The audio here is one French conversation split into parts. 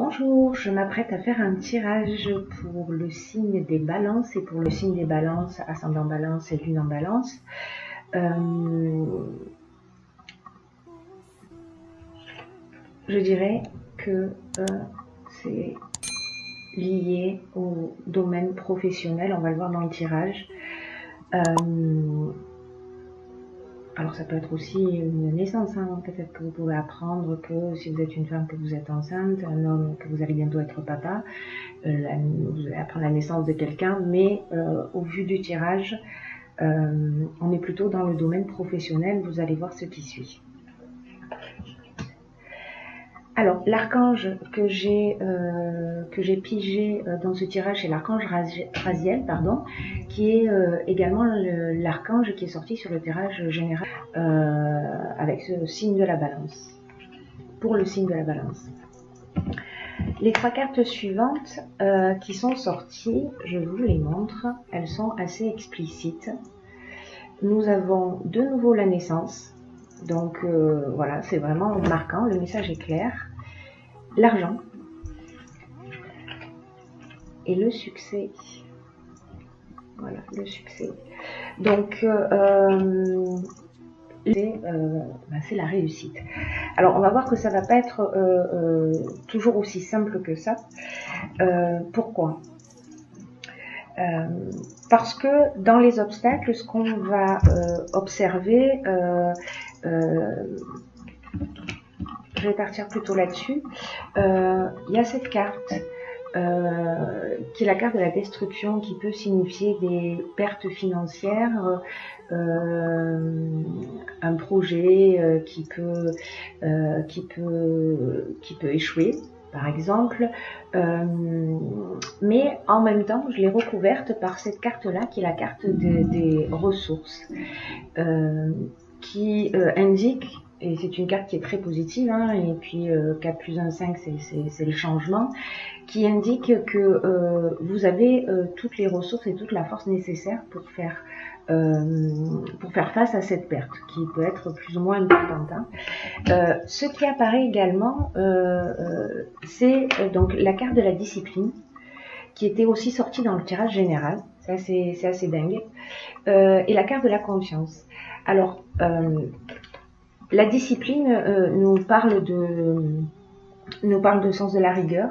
Bonjour, je m'apprête à faire un tirage pour le signe des balances et pour le signe des balances, ascendant balance et lune en balance. Je dirais que c'est lié au domaine professionnel, on va le voir dans le tirage. Alors ça peut être aussi une naissance, hein. Peut-être que vous pouvez apprendre que si vous êtes une femme que vous êtes enceinte, un homme que vous allez bientôt être papa, vous allez apprendre la naissance de quelqu'un, mais au vu du tirage, on est plutôt dans le domaine professionnel, vous allez voir ce qui suit. Alors, l'archange que j'ai pigé dans ce tirage, c'est l'archange Raziel, qui est également l'archange qui est sorti sur le tirage général avec ce signe de la balance, pour le signe de la balance. Les trois cartes suivantes qui sont sorties, je vous les montre, elles sont assez explicites. Nous avons de nouveau la naissance, donc voilà, c'est vraiment marquant, le message est clair. L'argent et le succès. Voilà, le succès. Donc, c'est la réussite. Alors, on va voir que ça va pas être toujours aussi simple que ça. Pourquoi ? Parce que dans les obstacles, ce qu'on va observer, je vais partir plutôt là-dessus. Il y a cette carte qui est la carte de la destruction, qui peut signifier des pertes financières, un projet qui peut échouer, par exemple. Mais en même temps, je l'ai recouverte par cette carte-là, qui est la carte des ressources, qui indique, et c'est une carte qui est très positive, hein, et puis 4 plus 1, 5, c'est le changement, qui indique que vous avez toutes les ressources et toute la force nécessaire pour faire face à cette perte, qui peut être plus ou moins importante. Hein. Ce qui apparaît également, c'est donc la carte de la discipline, qui était aussi sortie dans le tirage général, c'est assez dingue, et la carte de la confiance. Alors, la discipline nous parle de sens de la rigueur.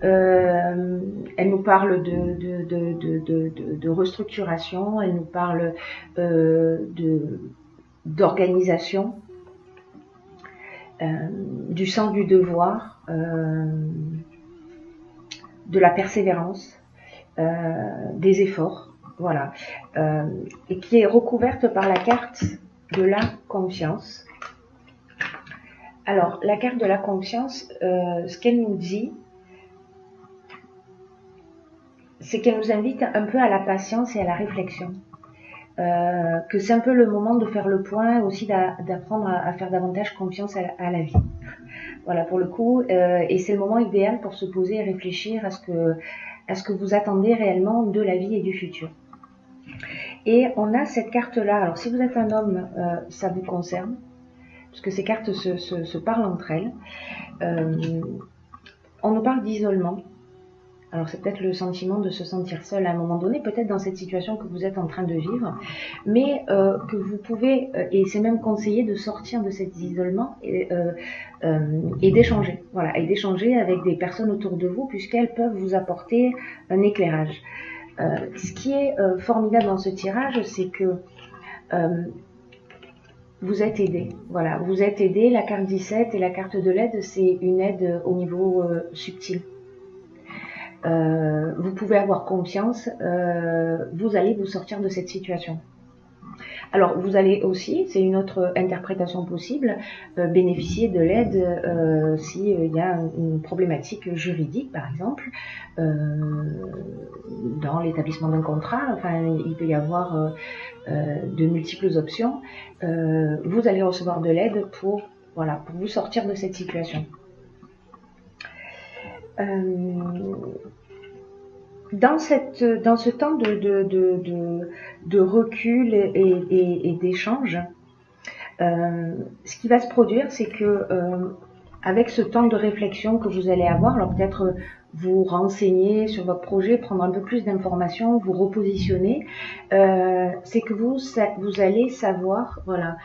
Elle nous parle de restructuration, elle nous parle d'organisation, du sens du devoir, de la persévérance, des efforts, voilà, et qui est recouverte par la carte de la confiance. Alors, la carte de la confiance, ce qu'elle nous dit, c'est qu'elle nous invite un peu à la patience et à la réflexion. Que c'est un peu le moment de faire le point, aussi d'apprendre à faire davantage confiance à la vie. Voilà, pour le coup, et c'est le moment idéal pour se poser et réfléchir à ce que vous attendez réellement de la vie et du futur. Et on a cette carte-là, alors si vous êtes un homme, ça vous concerne, parce que ces cartes se parlent entre elles. On nous parle d'isolement. Alors c'est peut-être le sentiment de se sentir seul à un moment donné, peut-être dans cette situation que vous êtes en train de vivre, mais que vous pouvez, et c'est même conseillé de sortir de cet isolement et d'échanger, voilà, et d'échanger avec des personnes autour de vous, puisqu'elles peuvent vous apporter un éclairage. Ce qui est formidable dans ce tirage, c'est que vous êtes aidé, voilà, vous êtes aidé. La carte 17 et la carte de l'aide, c'est une aide au niveau subtil. Vous pouvez avoir confiance, vous allez vous sortir de cette situation. Alors vous allez aussi, c'est une autre interprétation possible, bénéficier de l'aide s'il y a une problématique juridique, par exemple, dans l'établissement d'un contrat. Enfin, il peut y avoir de multiples options. Vous allez recevoir de l'aide pour vous sortir de cette situation. Dans ce temps de recul et d'échange, ce qui va se produire, c'est que avec ce temps de réflexion que vous allez avoir, alors peut-être vous renseigner sur votre projet, prendre un peu plus d'informations, vous repositionner, c'est que vous allez savoir, voilà,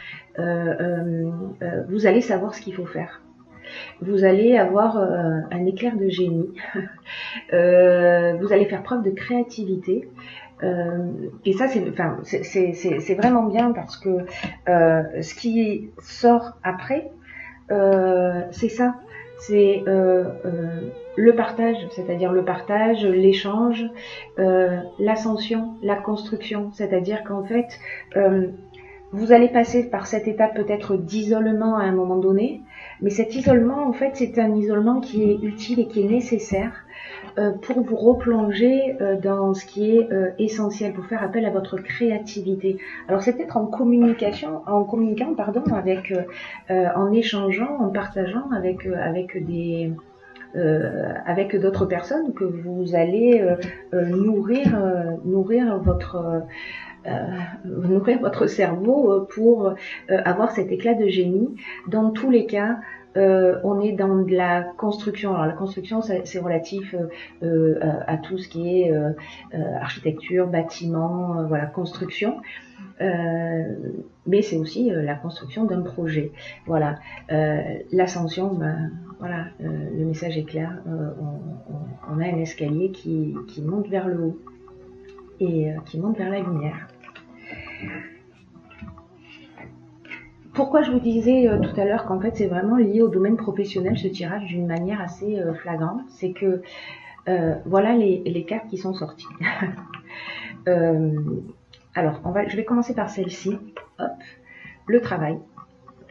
vous allez savoir ce qu'il faut faire. Vous allez avoir un éclair de génie, vous allez faire preuve de créativité. Et ça, c'est vraiment bien parce que ce qui sort après, c'est ça, c'est le partage, c'est-à-dire le partage, l'échange, l'ascension, la construction, c'est-à-dire qu'en fait, vous allez passer par cette étape peut-être d'isolement à un moment donné, mais cet isolement, en fait, c'est un isolement qui est utile et qui est nécessaire pour vous replonger dans ce qui est essentiel, pour faire appel à votre créativité. Alors c'est peut-être en communiquant, avec, en échangeant, en partageant avec d'autres personnes que vous allez nourrir votre cerveau pour avoir cet éclat de génie. Dans tous les cas, on est dans de la construction. Alors la construction, c'est relatif à tout ce qui est architecture, bâtiment, voilà, construction. Mais c'est aussi la construction d'un projet. Voilà, l'ascension, voilà, le message est clair. On a un escalier qui monte vers le haut et qui monte vers la lumière. Pourquoi je vous disais tout à l'heure qu'en fait c'est vraiment lié au domaine professionnel ce tirage d'une manière assez flagrante, c'est que voilà les cartes qui sont sorties. Alors je vais commencer par celle-ci. Hop, le travail.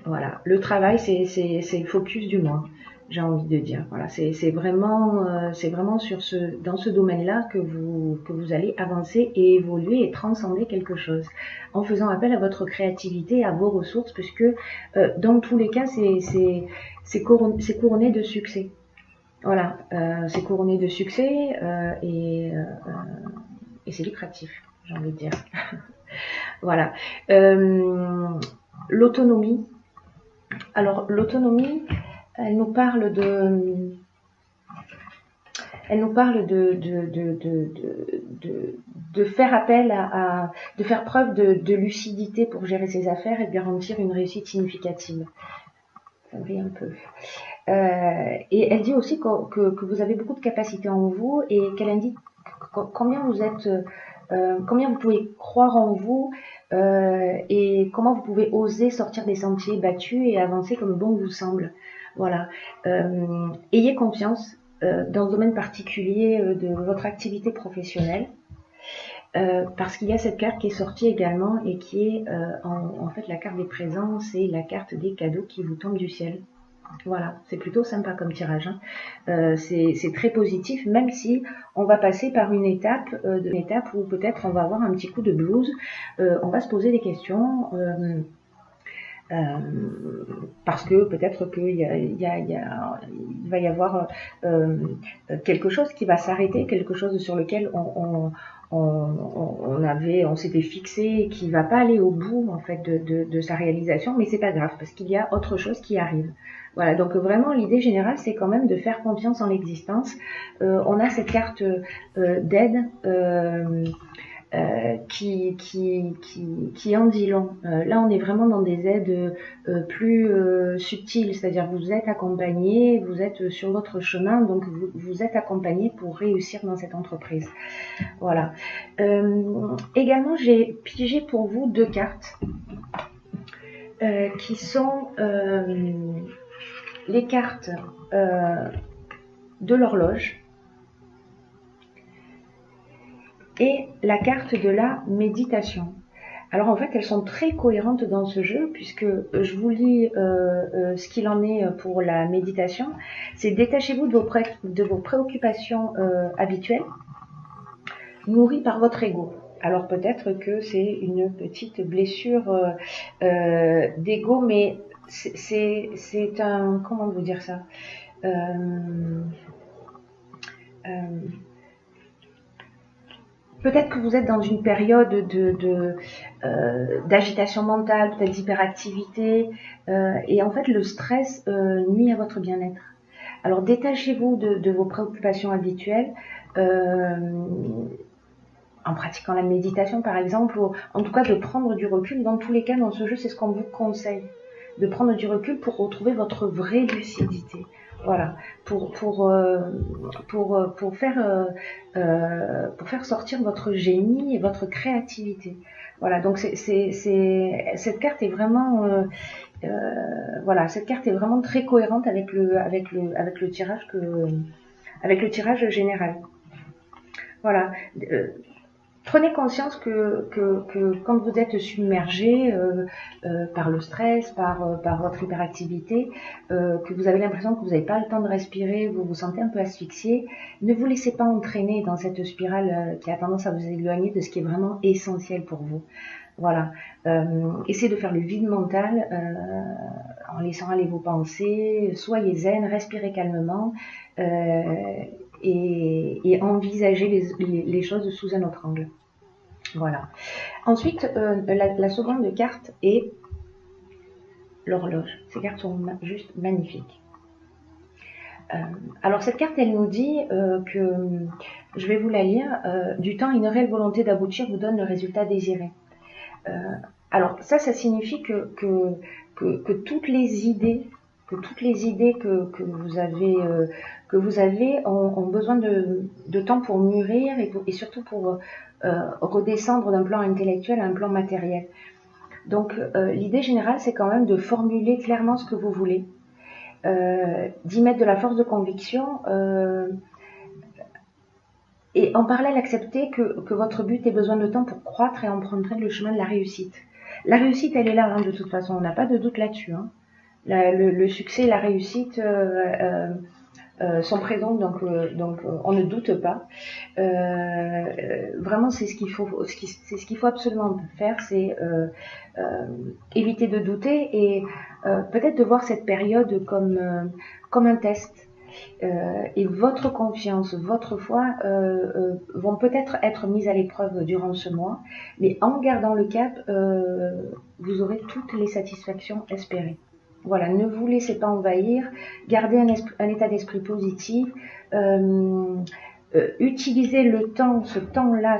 Voilà, le travail c'est le focus du mois, j'ai envie de dire. Voilà, c'est vraiment dans ce domaine-là que vous allez avancer et évoluer et transcender quelque chose en faisant appel à votre créativité, à vos ressources, puisque dans tous les cas c'est couronné de succès. Voilà, c'est couronné de succès et c'est lucratif, j'ai envie de dire. Voilà, l'autonomie. Alors l'autonomie, elle nous parle de faire appel de faire preuve de lucidité pour gérer ses affaires et de garantir une réussite significative. Ça brille un peu. Et elle dit aussi que vous avez beaucoup de capacités en vous et qu'elle indique combien vous pouvez croire en vous et comment vous pouvez oser sortir des sentiers battus et avancer comme bon vous semble. Voilà. Ayez confiance dans le domaine particulier de votre activité professionnelle. Parce qu'il y a cette carte qui est sortie également et qui est en fait la carte des présents, c'est la carte des cadeaux qui vous tombent du ciel. Voilà, c'est plutôt sympa comme tirage. Hein. C'est très positif, même si on va passer par une étape où peut-être on va avoir un petit coup de blues. On va se poser des questions parce que peut-être qu'il va y avoir quelque chose qui va s'arrêter, quelque chose sur lequel on s'était fixé et qui va pas aller au bout en fait de sa réalisation, mais c'est pas grave parce qu'il y a autre chose qui arrive. Voilà, donc vraiment l'idée générale c'est quand même de faire confiance en l'existence. On a cette carte d'aide qui en dit long. Là on est vraiment dans des aides plus subtiles, c'est-à-dire vous êtes accompagné, vous êtes sur votre chemin, donc vous êtes accompagné pour réussir dans cette entreprise. Voilà. Également j'ai pigé pour vous deux cartes qui sont les cartes de l'horloge et la carte de la méditation. Alors en fait elles sont très cohérentes dans ce jeu puisque je vous lis ce qu'il en est pour la méditation. C'est détachez-vous de vos préoccupations habituelles nourries par votre ego. Alors peut-être que c'est une petite blessure d'ego, mais c'est un... Comment vous dire ça Peut-être que vous êtes dans une période d'agitation mentale, peut-être d'hyperactivité, et en fait le stress nuit à votre bien-être. Alors détachez-vous de vos préoccupations habituelles en pratiquant la méditation par exemple, ou en tout cas de prendre du recul. Dans tous les cas, dans ce jeu, c'est ce qu'on vous conseille, de prendre du recul pour retrouver votre vraie lucidité. Voilà, pour faire sortir votre génie et votre créativité. Voilà, donc cette carte est vraiment voilà, cette carte est vraiment très cohérente avec le tirage général. Voilà. Prenez conscience que quand vous êtes submergé par le stress, par votre hyperactivité, que vous avez l'impression que vous n'avez pas le temps de respirer, vous vous sentez un peu asphyxié, ne vous laissez pas entraîner dans cette spirale qui a tendance à vous éloigner de ce qui est vraiment essentiel pour vous. Voilà. Essayez de faire le vide mental en laissant aller vos pensées, soyez zen, respirez calmement et envisagez les choses sous un autre angle. Voilà. Ensuite, la seconde carte est l'horloge. Ces cartes sont juste magnifiques. Alors cette carte, elle nous dit que, je vais vous la lire, du temps, une réelle volonté d'aboutir vous donne le résultat désiré. Alors ça signifie que toutes les idées que vous avez ont besoin de temps pour mûrir et surtout pour redescendre d'un plan intellectuel à un plan matériel. Donc l'idée générale, c'est quand même de formuler clairement ce que vous voulez, d'y mettre de la force de conviction et en parallèle accepter que votre but ait besoin de temps pour croître et emprunter le chemin de la réussite. La réussite, elle est là, hein, de toute façon, on n'a pas de doute là-dessus. Hein. Le succès et la réussite sont présents, donc on ne doute pas. Vraiment, c'est ce qu'il faut absolument faire, c'est éviter de douter et peut-être de voir cette période comme un test. Et votre confiance, votre foi vont peut-être être mises à l'épreuve durant ce mois, mais en gardant le cap, vous aurez toutes les satisfactions espérées. Voilà, ne vous laissez pas envahir, gardez un état d'esprit positif, utilisez le temps, ce temps-là,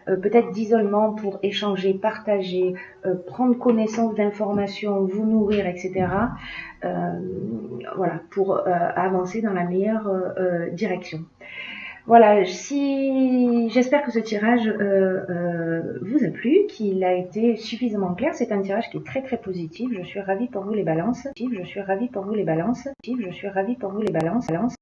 peut-être d'isolement pour échanger, partager, prendre connaissance d'informations, vous nourrir, etc. Voilà, pour avancer dans la meilleure direction. Voilà, j'espère que ce tirage vous a plu, qu'il a été suffisamment clair. C'est un tirage qui est très très positif. Je suis ravie pour vous les balances. Je suis ravie pour vous les balances.